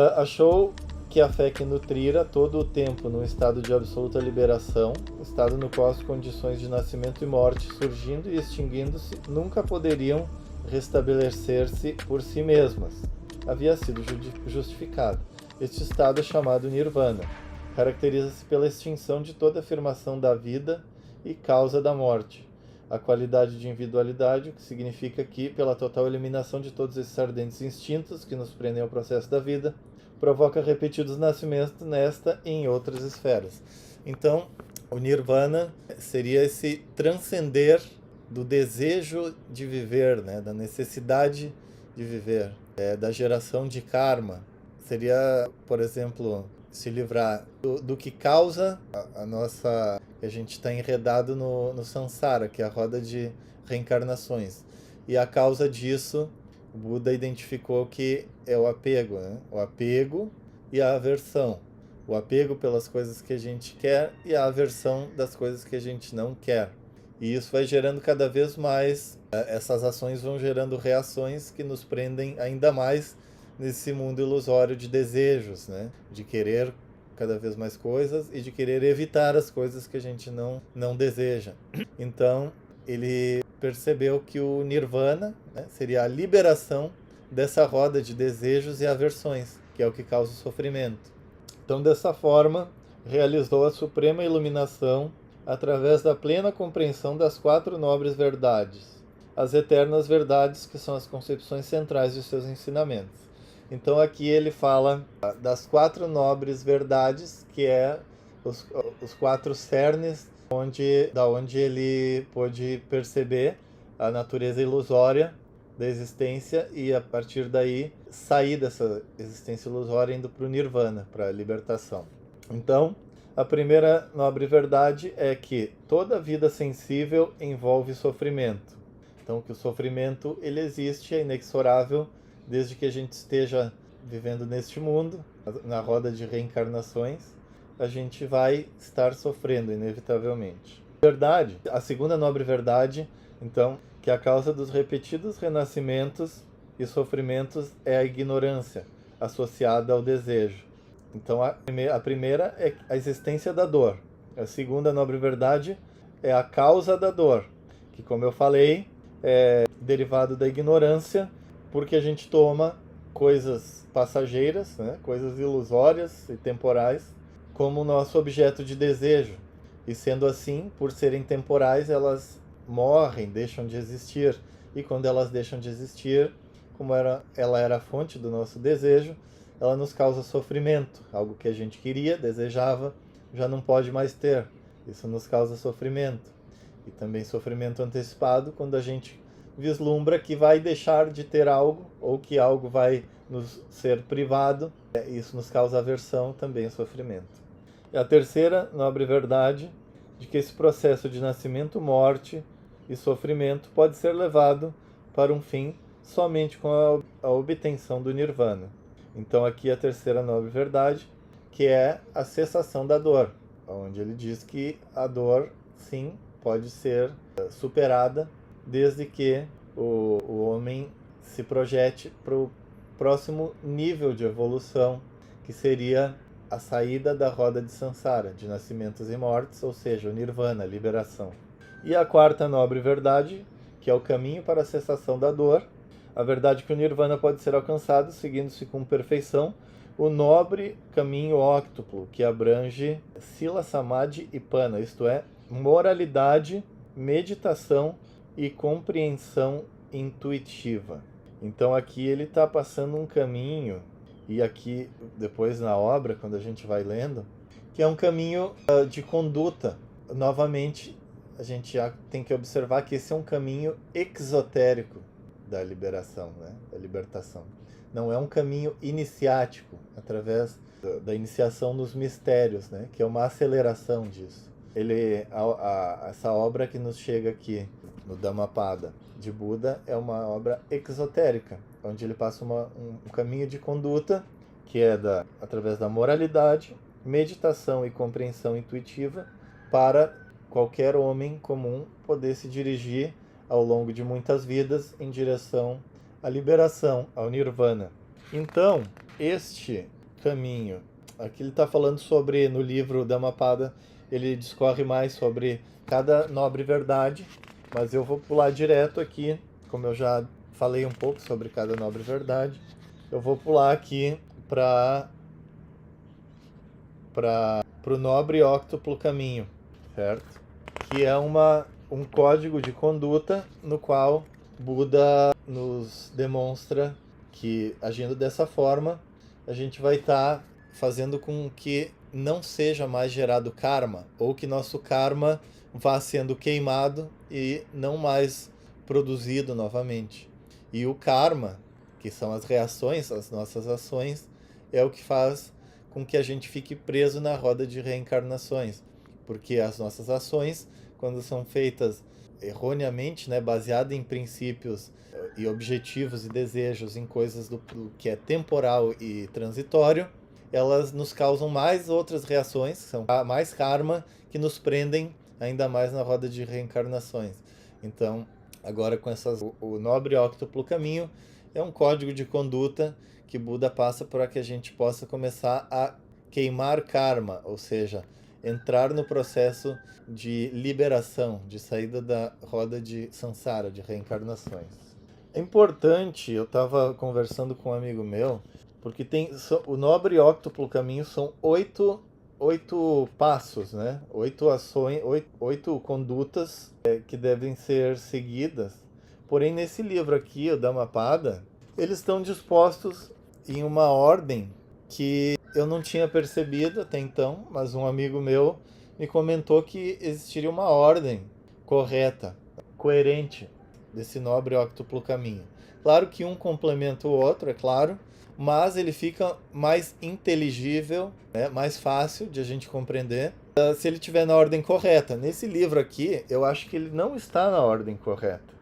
Achou que a fé que nutrira todo o tempo num estado de absoluta liberação, estado no qual as condições de nascimento e morte, surgindo e extinguindo-se, nunca poderiam restabelecer-se por si mesmas, havia sido justificado. Este estado é chamado Nirvana. Caracteriza-se pela extinção de toda afirmação da vida e causa da morte, a qualidade de individualidade, o que significa que, pela total eliminação de todos esses ardentes instintos que nos prendem ao processo da vida, provoca repetidos nascimentos nesta e em outras esferas. Então, o Nirvana seria esse transcender do desejo de viver, né, da necessidade de viver, da geração de karma. Seria, por exemplo, se livrar do que causa a nossa... a gente está enredado no samsara, que é a roda de reencarnações. E a causa disso, o Buda identificou que é o apego, né? O apego e a aversão. O apego pelas coisas que a gente quer e a aversão das coisas que a gente não quer. E isso vai gerando cada vez mais, essas ações vão gerando reações que nos prendem ainda mais nesse mundo ilusório de desejos, né? De querer cada vez mais coisas e de querer evitar as coisas que a gente não deseja. Então, ele percebeu que o Nirvana, né, seria a liberação dessa roda de desejos e aversões, que é o que causa o sofrimento. Então, dessa forma, realizou a suprema iluminação através da plena compreensão das 4 nobres verdades, as eternas verdades que são as concepções centrais de seus ensinamentos. Então aqui ele fala das 4 nobres verdades, que é os 4 cernes da onde ele pôde perceber a natureza ilusória da existência e a partir daí sair dessa existência ilusória indo para o Nirvana, para a libertação. Então, a primeira nobre verdade é que toda vida sensível envolve sofrimento. Então, que o sofrimento ele existe, é inexorável, desde que a gente esteja vivendo neste mundo, na roda de reencarnações, a gente vai estar sofrendo, inevitavelmente. Verdade, a segunda nobre verdade, então, que a causa dos repetidos renascimentos e sofrimentos é a ignorância, associada ao desejo. Então, a primeira é a existência da dor. A segunda nobre verdade é a causa da dor, que, como eu falei, é derivado da ignorância, porque a gente toma coisas passageiras, né, coisas ilusórias e temporais, como nosso objeto de desejo. E sendo assim, por serem temporais, elas morrem, deixam de existir. E quando elas deixam de existir, como ela era a fonte do nosso desejo, ela nos causa sofrimento. Algo que a gente queria, desejava, já não pode mais ter. Isso nos causa sofrimento. E também sofrimento antecipado, quando a gente vislumbra que vai deixar de ter algo, ou que algo vai nos ser privado. Isso nos causa aversão, também sofrimento. E a terceira nobre verdade, de que esse processo de nascimento, morte e sofrimento pode ser levado para um fim somente com a obtenção do Nirvana. Então aqui a terceira nobre verdade, que é a cessação da dor, onde ele diz que a dor, sim, pode ser superada desde que o homem se projete para o próximo nível de evolução, que seria a saída da roda de samsara, de nascimentos e mortes, ou seja, o nirvana, a liberação. E a quarta nobre verdade, que é o caminho para a cessação da dor, a verdade que o nirvana pode ser alcançado seguindo-se com perfeição o nobre caminho óctuplo, que abrange sila, samadhi e pana, isto é, moralidade, meditação e compreensão intuitiva. Então aqui ele está passando um caminho, e aqui depois na obra, quando a gente vai lendo, que é um caminho de conduta. Novamente, a gente já tem que observar que esse é um caminho exotérico da liberação, né? Da libertação. Não é um caminho iniciático, através da iniciação nos mistérios, né? Que é uma aceleração disso. Essa obra que nos chega aqui no Dhammapada de Buda é uma obra exotérica, onde ele passa um caminho de conduta que é através da moralidade, meditação e compreensão intuitiva para qualquer homem comum poder se dirigir ao longo de muitas vidas em direção à liberação, ao nirvana. Então, este caminho. Aqui ele está falando sobre, no livro Dhammapada, ele discorre mais sobre cada nobre verdade, mas eu vou pular direto aqui, como eu já falei um pouco sobre cada nobre verdade, eu vou pular aqui para o nobre óctuplo caminho, certo? Que é um código de conduta no qual Buda nos demonstra que, agindo dessa forma, a gente vai estar fazendo com que não seja mais gerado karma, ou que nosso karma vá sendo queimado e não mais produzido novamente. E o karma, que são as reações, as nossas ações, é o que faz com que a gente fique preso na roda de reencarnações. Porque as nossas ações, quando são feitas erroneamente, né, baseadas em princípios e objetivos e desejos em coisas do que é temporal e transitório, elas nos causam mais outras reações, são mais karma, que nos prendem ainda mais na roda de reencarnações. Então, agora com o nobre óctuplo caminho, é um código de conduta que Buda passa para que a gente possa começar a queimar karma, ou seja, entrar no processo de liberação, de saída da roda de samsara, de reencarnações. É importante, eu estava conversando com um amigo meu, porque o nobre óctuplo caminho são oito passos, né? 8 ações, 8 condutas que devem ser seguidas. Porém, nesse livro aqui, o Dhammapada, eles estão dispostos em uma ordem que eu não tinha percebido até então, mas um amigo meu me comentou que existiria uma ordem correta, coerente desse nobre óctuplo caminho. Claro que um complementa o outro, é claro, mas ele fica mais inteligível, né, mais fácil de a gente compreender, se ele estiver na ordem correta. Nesse livro aqui, eu acho que ele não está na ordem correta.